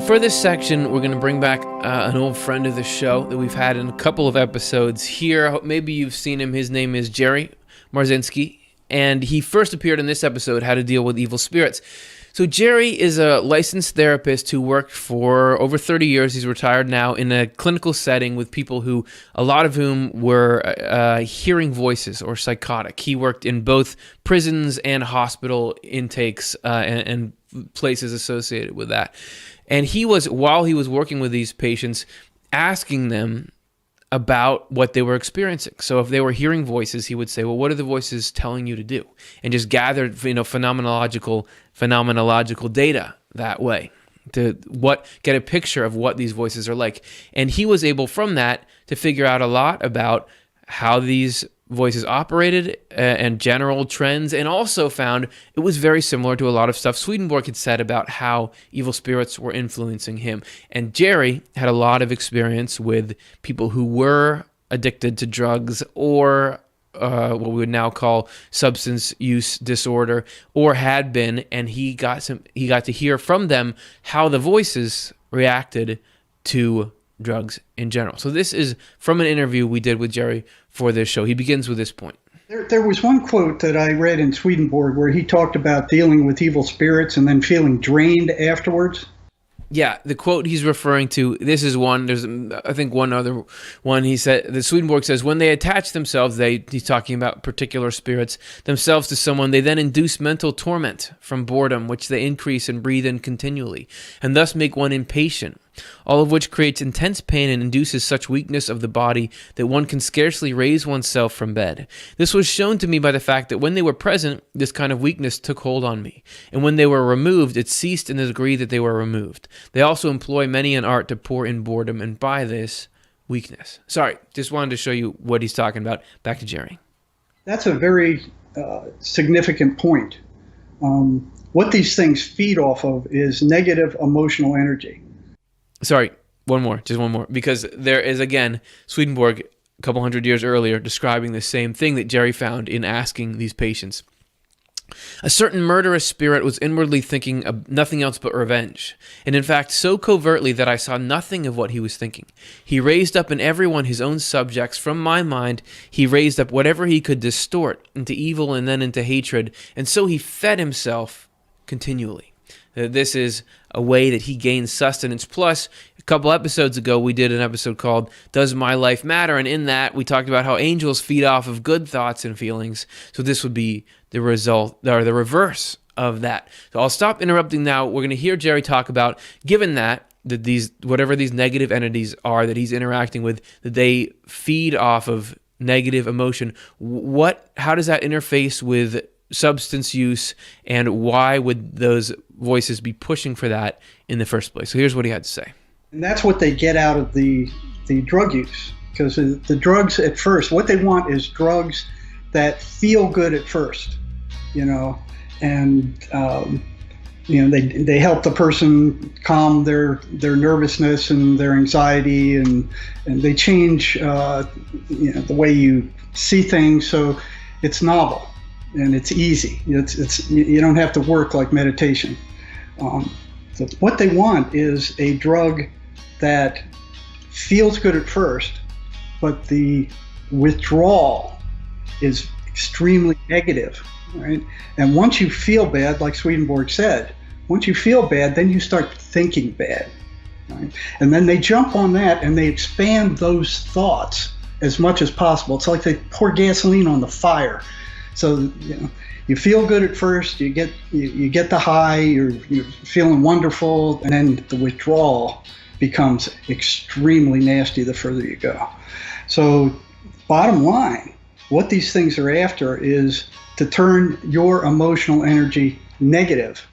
For this section, we're going to bring back an old friend of the show that we've had in a couple of episodes here. Maybe you've seen him. His name is Jerry Marzinsky, and he first appeared in this episode, How to Deal with Evil Spirits. So Jerry is a licensed therapist who worked for over 30 years. He's retired now in a clinical setting with people who, a lot of whom were hearing voices or psychotic. He worked in both prisons and hospital intakes and places associated with that. And he was, while he was working with these patients, asking them about what they were experiencing. So if they were hearing voices, he would say, well, what are the voices telling you to do? And just gathered, phenomenological data that way to get a picture of what these voices are like. And he was able from that to figure out a lot about how these voices operated and general trends, and also found it was very similar to a lot of stuff Swedenborg had said about how evil spirits were influencing him. And Jerry had a lot of experience with people who were addicted to drugs or what we would now call substance use disorder, or had been, and he got to hear from them how the voices reacted to drugs in general. So this is from an interview we did with Jerry for this show. He begins with this point. There was one quote that I read in Swedenborg where he talked about dealing with evil spirits and then feeling drained afterwards. Yeah, the quote he's referring to, this is one, there's I think one other one. He said, the Swedenborg says, when they attach themselves, he's talking about particular spirits, themselves to someone, they then induce mental torment from boredom, which they increase and breathe in continually, and thus make one impatient, all of which creates intense pain and induces such weakness of the body that one can scarcely raise oneself from bed. This was shown to me by the fact that when they were present, this kind of weakness took hold on me, and when they were removed, it ceased in the degree that they were removed. They also employ many an art to pour in boredom, and by this, weakness. Sorry, just wanted to show you what he's talking about. Back to Jerry. That's a very significant point. What these things feed off of is negative emotional energy. Sorry, just one more, because there is, again, Swedenborg, a couple hundred years earlier, describing the same thing that Jerry found in asking these patients. A certain murderous spirit was inwardly thinking of nothing else but revenge, and in fact so covertly that I saw nothing of what he was thinking. He raised up in everyone his own subjects. From my mind, he raised up whatever he could distort into evil and then into hatred, and so he fed himself continually. This is a way that he gains sustenance. Plus, a couple episodes ago, we did an episode called Does My Life Matter? And in that, we talked about how angels feed off of good thoughts and feelings. So this would be the result, or the reverse of that. So I'll stop interrupting now. We're going to hear Jerry talk about, given that these, whatever these negative entities are that he's interacting with, that they feed off of negative emotion. How does that interface with substance use, and why would those voices be pushing for that in the first place? So here's what he had to say. And that's what they get out of the drug use, because the drugs at first, what they want is drugs that feel good at first, and they help the person calm their nervousness and their anxiety, and they change the way you see things, so it's novel. And it's easy. It's you don't have to work like meditation. So what they want is a drug that feels good at first, but the withdrawal is extremely negative, right? And once you feel bad, like Swedenborg said, once you feel bad, then you start thinking bad, right? And then they jump on that and they expand those thoughts as much as possible. It's like they pour gasoline on the fire. So you feel good at first, you get the high, you're feeling wonderful, and then the withdrawal becomes extremely nasty the further you go. So bottom line, what these things are after is to turn your emotional energy negative